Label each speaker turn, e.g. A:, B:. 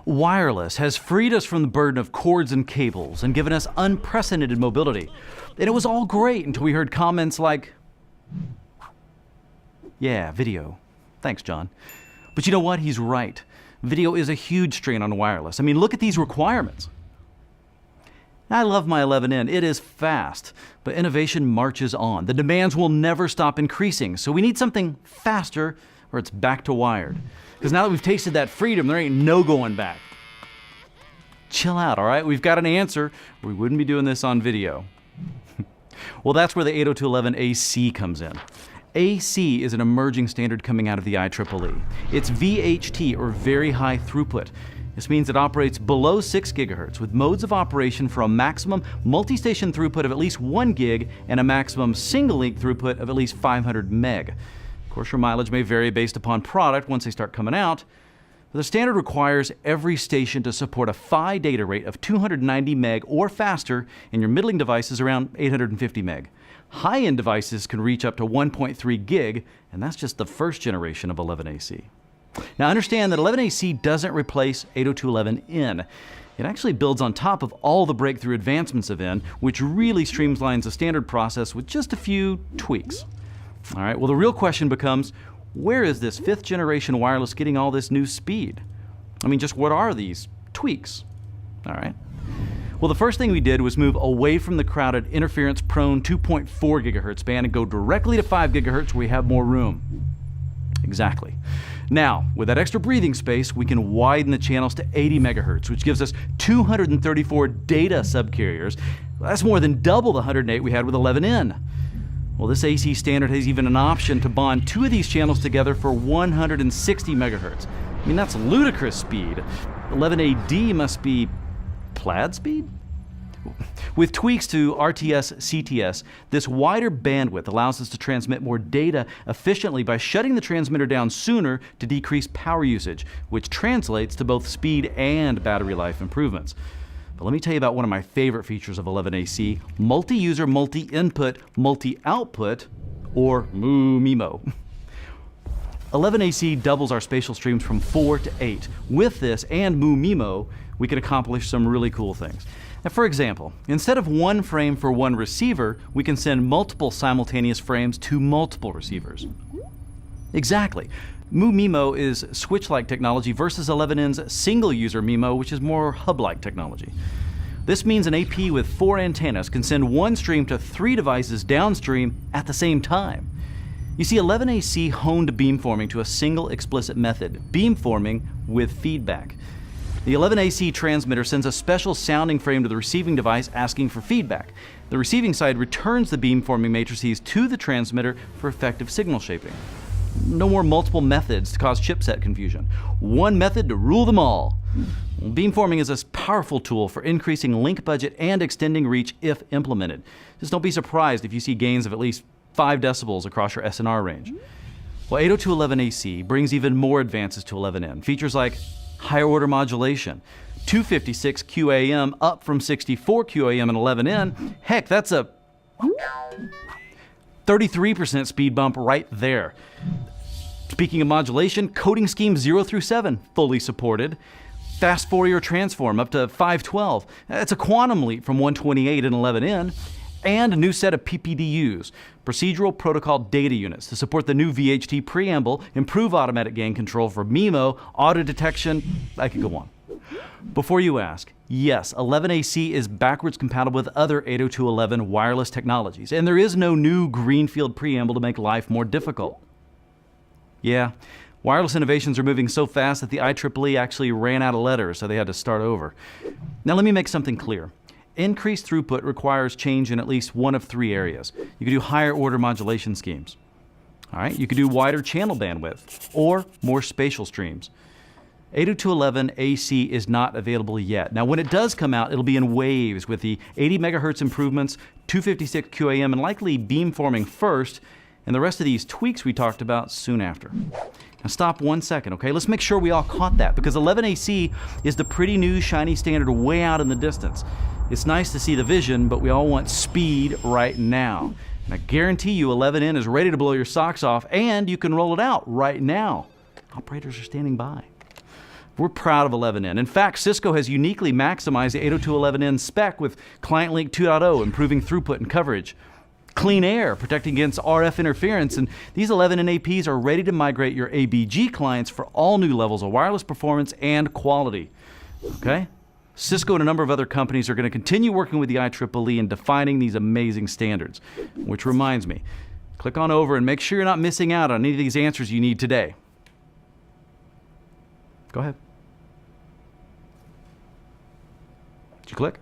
A: Wireless has freed us from the burden of cords and cables and given us unprecedented mobility. And it was all great until we heard comments like, "Yeah, video. Thanks, John." But you know what? He's right. Video is a huge strain on wireless. I mean, look at these requirements. I love my 11N. It is fast, but innovation marches on. The demands will never stop increasing, so we need something faster or it's back to wired. Because now that we've tasted that freedom, there ain't no going back. Chill out, all right? We've got an answer. We wouldn't be doing this on video. Well, that's where the 802.11ac comes in. AC is an emerging standard coming out of the IEEE. It's VHT, or very high throughput. This means it operates below 6 gigahertz with modes of operation for a maximum multi-station throughput of at least 1 gig and a maximum single-link throughput of at least 500 meg. Of course, your mileage may vary based upon product once they start coming out. But the standard requires every station to support a PHY data rate of 290 meg or faster, and your middling devices around 850 meg. High-end devices can reach up to 1.3 gig, and that's just the first generation of 11AC. Now understand that 11AC doesn't replace 802.11n. It actually builds on top of all the breakthrough advancements of N, which really streamlines the standard process with just a few tweaks. All right, well, the real question becomes, where is this 5th generation wireless getting all this new speed? I mean, just what are these tweaks? All right. Well, the first thing we did was move away from the crowded, interference-prone 2.4 gigahertz band and go directly to 5 gigahertz where we have more room. Exactly. Now, with that extra breathing space, we can widen the channels to 80 megahertz, which gives us 234 data subcarriers. That's more than double the 108 we had with 11N. Well, this AC standard has even an option to bond 2 of these channels together for 160 megahertz. I mean, that's ludicrous speed. 11AD must be plaid speed? With tweaks to RTS, CTS, this wider bandwidth allows us to transmit more data efficiently by shutting the transmitter down sooner to decrease power usage, which translates to both speed and battery life improvements. But let me tell you about one of my favorite features of 11AC, multi-user, multi-input, multi-output, or MU-MIMO. 11AC doubles our spatial streams from 4 to 8. With this and MU-MIMO, we can accomplish some really cool things. Now, for example, instead of 1 frame for 1 receiver, we can send multiple simultaneous frames to multiple receivers. Exactly. MU-MIMO is switch-like technology versus 11N's single-user MIMO, which is more hub-like technology. This means an AP with 4 antennas can send 1 stream to 3 devices downstream at the same time. You see, 11AC honed beamforming to a single explicit method, beamforming with feedback. The 11AC transmitter sends a special sounding frame to the receiving device asking for feedback. The receiving side returns the beamforming matrices to the transmitter for effective signal shaping. No more multiple methods to cause chipset confusion. 1 method to rule them all. Beamforming is a powerful tool for increasing link budget and extending reach if implemented. Just don't be surprised if you see gains of at least 5 decibels across your SNR range. Well, 802.11ac brings even more advances to 11N. Features like higher order modulation, 256 QAM up from 64 QAM in 11N. Heck, that's a 33% speed bump right there. Speaking of modulation, coding scheme 0 through 7 fully supported. Fast Fourier transform up to 512. That's a quantum leap from 128 in 11N. And a new set of PPDUs, procedural protocol data units, to support the new VHT preamble, improve automatic gain control for MIMO, auto detection. I could go on. Before you ask, yes, 11AC is backwards compatible with other 802.11 wireless technologies, and there is no new greenfield preamble to make life more difficult. Yeah, wireless innovations are moving so fast that the IEEE actually ran out of letters, so they had to start over. Now let me make something clear. Increased throughput requires change in at least one of 3 areas. You can do higher order modulation schemes. All right, you could do wider channel bandwidth or more spatial streams. 802.11ac is not available yet. Now, when it does come out, it'll be in waves with the 80 megahertz improvements, 256 QAM, and likely beamforming first, and the rest of these tweaks we talked about soon after. Now stop 1 second, okay? Let's make sure we all caught that, because 11AC is the pretty new shiny standard way out in the distance. It's nice to see the vision, but we all want speed right now. And I guarantee you 11N is ready to blow your socks off, and you can roll it out right now. Operators are standing by. We're proud of 11N. In fact, Cisco has uniquely maximized the 802.11n spec with ClientLink 2.0, improving throughput and coverage. Clean Air, protecting against RF interference, and these 11N APs are ready to migrate your ABG clients for all new levels of wireless performance and quality. Okay? Cisco and a number of other companies are going to continue working with the IEEE in defining these amazing standards. Which reminds me, click on over and make sure you're not missing out on any of these answers you need today. Go ahead. Did you click?